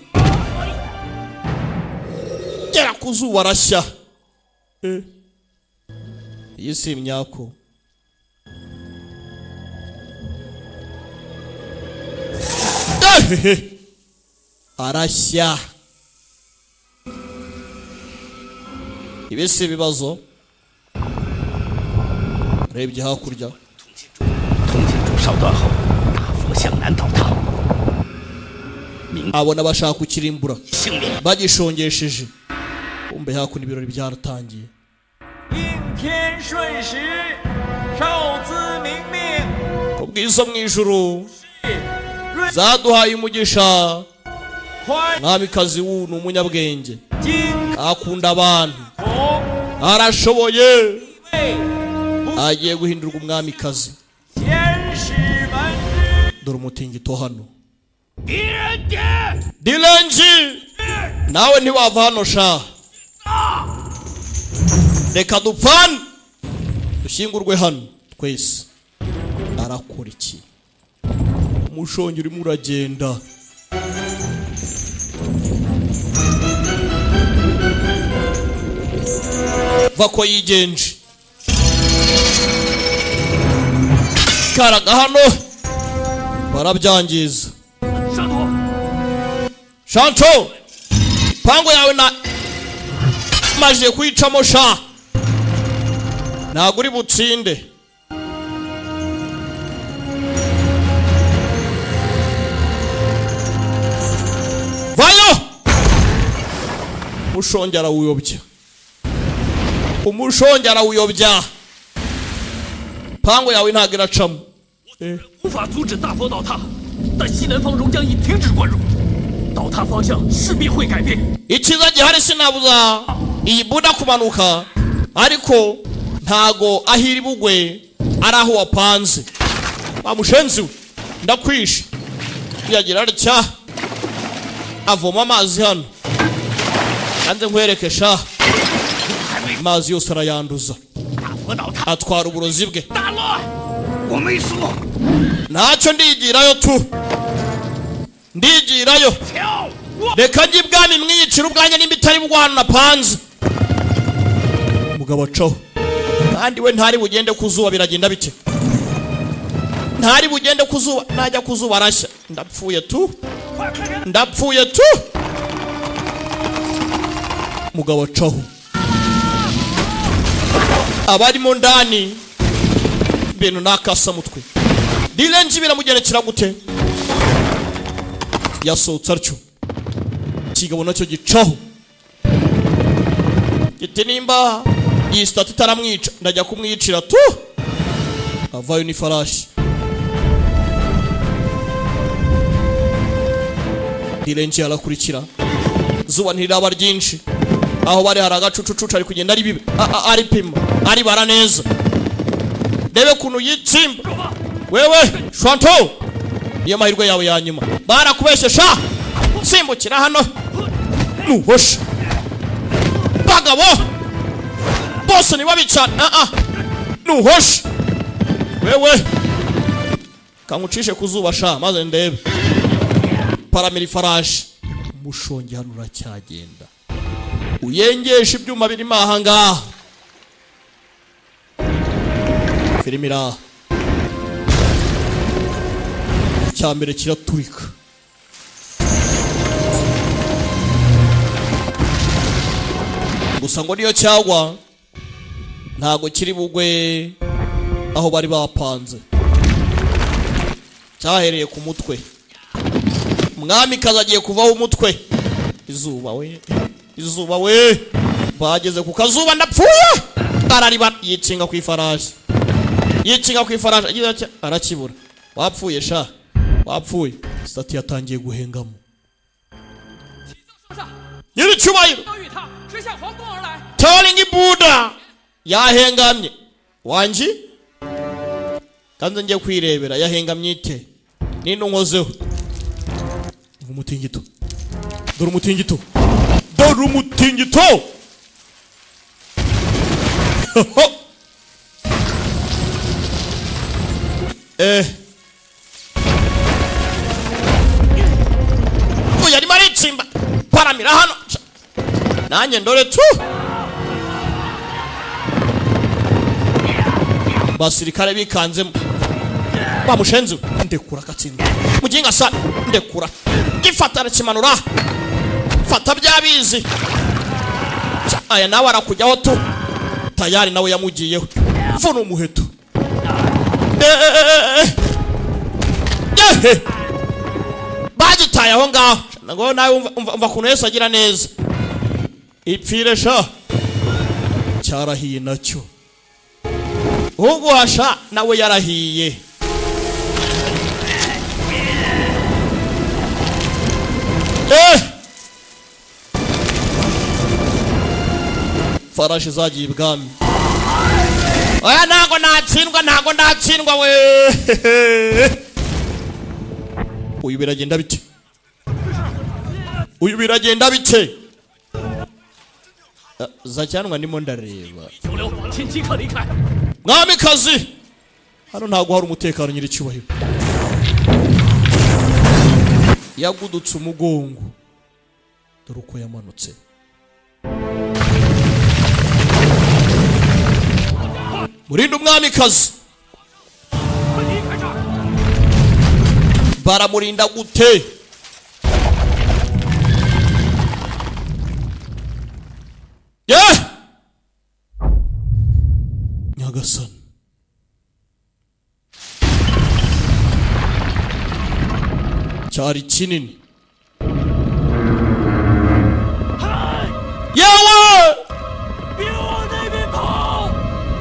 Gera ku zuba arashya. Iyi si imyako. Arashya. Ibi si ibibazo. Rebye hakurya. 通缉主烧断后，大佛向南倒塌。 abona bashaka kukirimbura bagishongesheje. Kumbe hakuno ibirori byaratangiye. Ubwiza mu ijuru zaduhaye umugisha. Mwamikazi w'u ni umunyabwenge, akunda abantu, arashoboye, agiye guhindurwa umwamikazi. Dore umutingito hano. Dilenji nawe ntiwava hano sha. Reka dupfane dushyingurwe hano twese. Arakora iki? Umushongi urimo uragenda. Vako yigenje. Karaga hano barabyangiza. Shanto, pango yawe na maje kwicamo sha. Ntabwo uri butsinde. Vayo! Umushongera uyobya. Umushongera uyobya. Pango yawe ntabwo iracamo. 无法阻止大佛倒塌，但西南方熔浆已停止灌入，倒塌方向势必会改变。 Ikiza gihari sinabuza iyi buda kumanuka, ariko ntago ahiri bugwe araho wapanze. Bamushenzi ndakwishe. Yagira atya avoma amazi hano. Anze nkwereke sha. Amazi yose arayanduza. Atwara uburozi bwe. Ntacyo ndigirayo tu. Ndigirayo. Reka njye ibwami mwiyicira ubwanjye nimba itari bugwana napanze. Mugabo acaho. Kandi we ntari bugende kuzuba biragenda bite? Ntari bugende kuzuba, najya kuzuba arashya. Ndapfuye tu. Ndapfuye tu. Mugabo acaho. Abarimo ndani ibintu nakasa mutwe. Dilenji biramugerekera gute? Yasohotse atyo. Kigabo nacyo gicaho. Giti nimba iyi statu itaramwica ndajya kumwicira tu. Avayo ni farashi. Dilenji arakurikira. Zuba ntiraba ryinshi. Aho bari hari agacucucucu ari kugenda ari bibe. Ari pima. Ari bara neza. Debe kunu yitsimba. Wewe Shanto. Niyo mahirwe yawe ya nyuma. Barakubeshe sha. Simbukira hano. Nuhosha. Bagabo. Bose ni babi cyane. Nuhosha. wewe kangucishe kuzuba sha maze ndebe paramira ifarashi umushongi hano uracyagenda uyengesha ibyuma birimo aha ngaha firimira cyambere kiraturika gusa ngo niyo cyagwa ntago kiri bugwe aho bari bapanze cyahereye ku mutwe umwami kazagiye kuvaho umutwe izuba we bageze ku kazuba ndapfuye arariba yicinga ku ifarashi arakibura wapfuye sha wapfuye stati yatangiye guhengamo nyiri cyubahiro telling Buddha yahengamye wanji kanze ngiye kwirebera yahengamye ite nino nkozeho umutingito dore umutingito oya ari maritsimba paramira hano nanjye ndore tu basirikare bikanzemo bamushenze ndekura katsinda muginga sana ndekura gifatara kimanura fata byabizi aya nawe arakujyaho tu tayari nawe yamugiyeho mvuna umuheto bagitaye aho ngaho ngo nawe umva kuntu Yesu agira neza ipfire sha cyarahiye nacyo uguhasha nawe yarahiye farashi zagiye ibwami oya ntago natsindwa we uyu biragenda bite zacyanwa ndimo ndareba mwamikazi hano ntago hari umutekano nyiri cyubahiro yagudutse umugongo dore uko yamanutse murinde umwamikazi baramurinda gute nyagasani cyari kinini yewe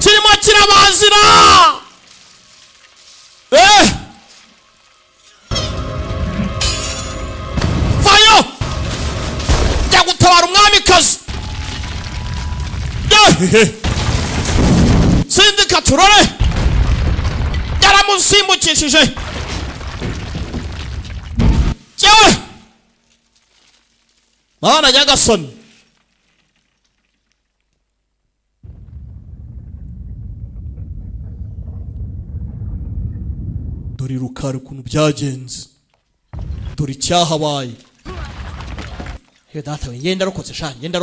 kirimo kirabazira vayo jya gutabara umwamikazi sindika turore yaramusimbukishije yewe mana nyagasani dore rukari ukuntu byagenze dore icyahabaye data we ngenda rokotse sha ngenda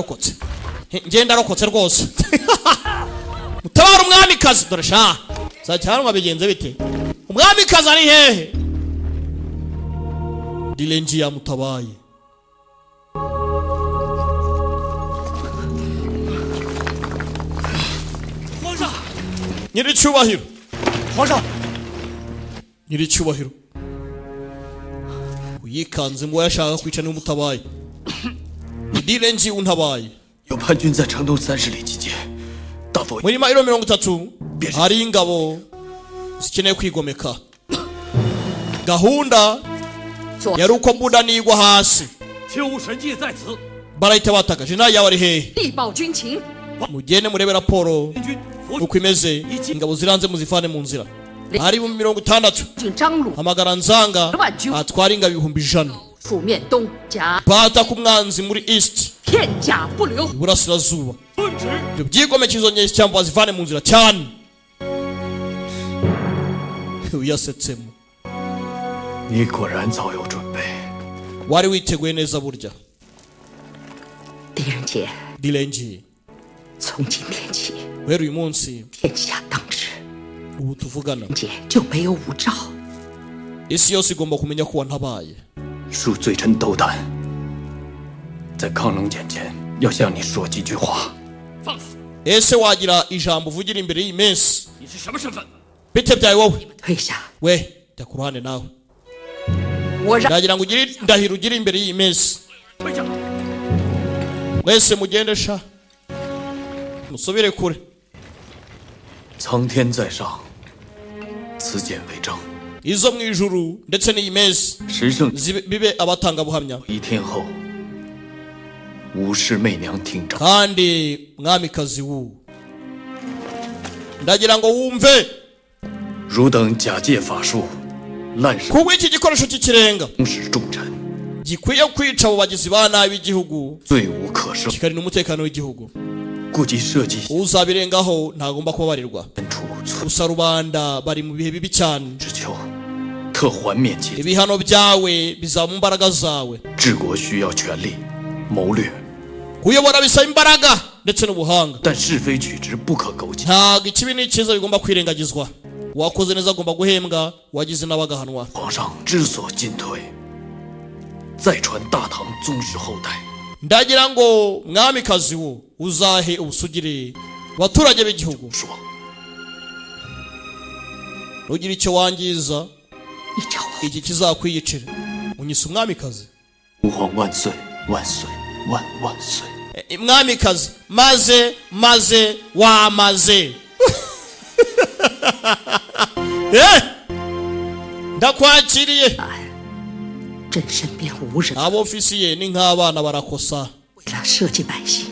rokotse rwose mutabara umwamikazi dore sha zacyanwa bigenze bite umwamikazi ari hehe dilenji yamutabaye nyiri cyubahiro nyiri cyubahiro uyikanze ngo yashaka kwica n'umutabaye dilenji untabaye 有叛军在城东30里集结，大佐。 muri mairo 30 hari ingabo zikeneye kwigomeka gahunda yari uko Buddha nigwa hasi 切勿神迹在此。 barahita bataka jina yawe ari hehe 力报军情。 mugende murebe raporo uko imeze ingabo ziranze muzifane mu nzira hari 60 hamagara nzanga atwara ingabo 100 覆面东甲 bata ku mwanzi muri east 片甲不留。 burasirazuba ibyo byigomeka izo nyeshyi cyangwa zivane mu nzira cyane uyasetsemo. 你果然早有准备。 wari witeguye neza burya. 狄仁杰， Dilenji 从今天起， guhera uyu munsi 天下当知， ubu tuvugana 杰就没有武曌。 isi yose igomba kumenya ko wantabaye. 恕罪臣斗胆，在康冷简前要向你说几句话。 放肆！ ese wagira ijambo uvugira imbere y'imensi? 你是什么身份？ bite byawe wowe? 退下。 we jya ku ruhande nawe. 我让 ndagira ngo ugire ndahiro ugire imbere y'imensi. 退下！ mwese mugende sha musubire kure. 苍天在上，此简为证。 izo mu ijuru ndetse n'iyi mensi 时胜 bibe abatangabuhamya. 一天后，武氏媚娘听政。 kandi mwamikazi wu ndagira ngo wumve 汝等假借法术，滥杀 kuba iki gikoresho cy'ikirenga 公使重臣， gikwiye kwica abo bagizi ba nabi b'igihugu 罪无可赦。 kikarinda umutekano w'igihugu. 故即设计 uzabirengaho ntagomba kubabarirwa. 处寸 gusa rubanda bari mu bihe bibi cyane. 之秋，特还面其 ibihano byawe bizaba mu mbaraga zawe. 治国需要权力、谋略， kuyobora bisaba imbaraga ndetse n'ubuhanga. 但是非曲直不可苟且。 ntabwo ikibi n'icyiza bigomba kwirengagizwa. uwakoze neza agomba guhembwa, uwagize nabi agahanwa. 皇上之所进退，再传大唐宗室后代。 ndagira ngo mwamikazi wo uzahe ubusugire abaturage b'igihugu. 说， nugira icyo wangiza iki kizakwiyicira. unyise umwamikazi. 吾皇万岁万岁万万岁。 mwamikazi maze wamaze. ndakwakiriye. 朕身边无人， abofisiye ni nk'abana barakosa. 为了社稷百姓，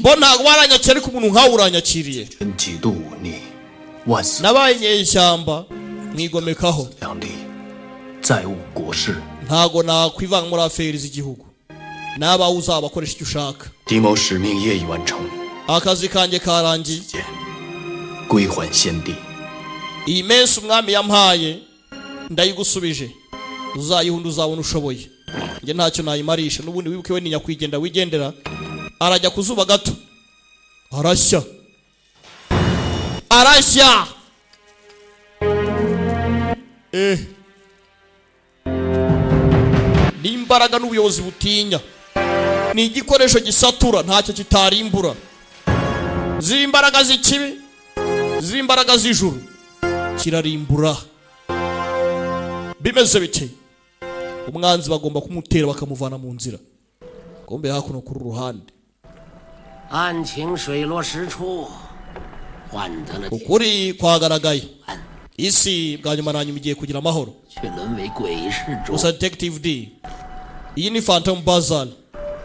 bo ntabwo baranyakira ariko umuntu nkawe uranyakiriye. 臣几度忤逆，万死 nabaye inyeshyamba mwigomekaho. 两立，再无国事。 ntago nakwivanga muri aferi z'igihugu. nabawe uzabakoresha icyo ushaka. 狄某使命业已完成， akazi kanjye karangiye. 归还先帝。 iyi mensi umwami yampaye ndayigusubije. uzayihunda uzabona ushoboye. njye ntacyo nayimarisha. n'ubundi wibuke we ni nyakwigendera wigendera. arajya ku zuba gato arashya. arashya. n'imbaraga n'ubuyobozi butinya. ni igikoresho gisatura ntacyo kitarimbura. ziri imbaraga z'ikibi, ziri imbaraga z'ijuru, kirarimbura. bimeze bite? umwanzi bagomba kumutera bakamuvana mu nzira. gombe hakuno kuri ruhande. 案情水落石出，换得了 ukuri kwagaragaye. isi bwa nyuma na nyuma igiye kugira amahoro. 却沦为鬼市中。 gusa Detective D, iyi ni Phantom Bazaar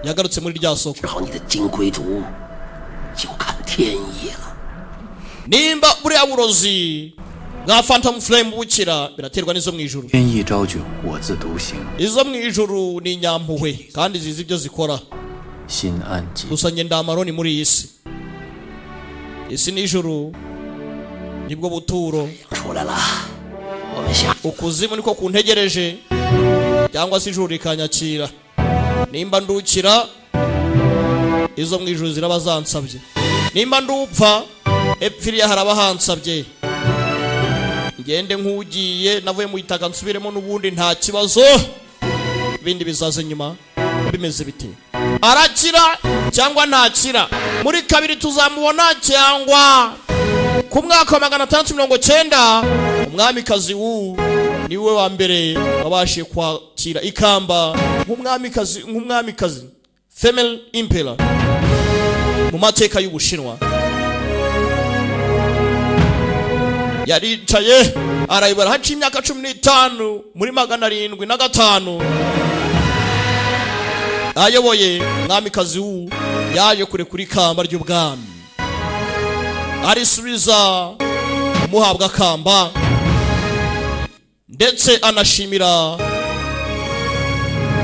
yagarutse muri rya soko. 治好你的金龟族，就看天意了。 nimba buriya burozi bwa Phantom Flame bukira biraterwa n'izo mu ijuru. 天意昭迥，我自独行。 izo mu ijuru ni inyampuhwe kandi zizi ibyo zikora. 心安极。 gusa njye ndamaroni muri iyi si. isi n'ijuru nibwo buturo. 出来了，我们下。 ukuzimu niko kuntegereje cyangwa se ijuru rikanyakira. nimba ndukira izo mu ijuru ziraba zansabye. nimba ndupfa epfiriye haraba hansabye. ngende nk'ugiye navuye mu itaka nsubiremo n'ubundi nta kibazo. ibindi bizaza nyuma. bimeze bite? arakira cyangwa ntakira? muri kabiri tuzamubona cyangwa ku mwaka wa 690 umwamikazi wu niwe wa mbere wabashije kwakira ikamba nk'umwamikazi female emperor mu mateka y'Ubushinwa. yaricaye arayibara haciye imyaka 15 muri 705 ayoboye. umwamikazi wu yaje kurekura ikamba ry'ubwami arisubiza umuhabwa akamba ndetse anashimira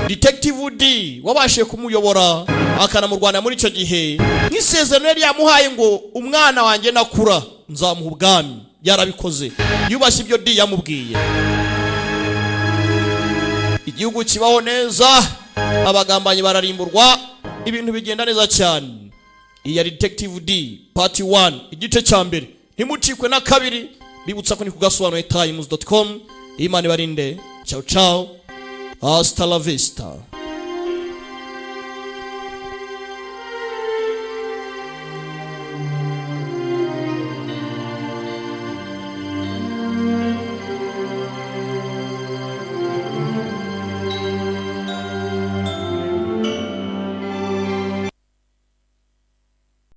Detective D wabashije kumuyobora akanamurwana muri icyo gihe nk'isezerano yari yamuhaye ngo umwana wanjye nakura nzamuha ubwami yarabikoze yubashye ibyo D yamubwiye. Igihugu kibaho neza, abagambanyi bararimburwa, ibintu bigenda neza cyane. Iyi yari Detective D part 1 igice cya mbere. Ntimucikwe na kabiri, bibutsa ko ni kugasobanura times.com. Imana ibarinde. Ciao ciao. Hasta la vista.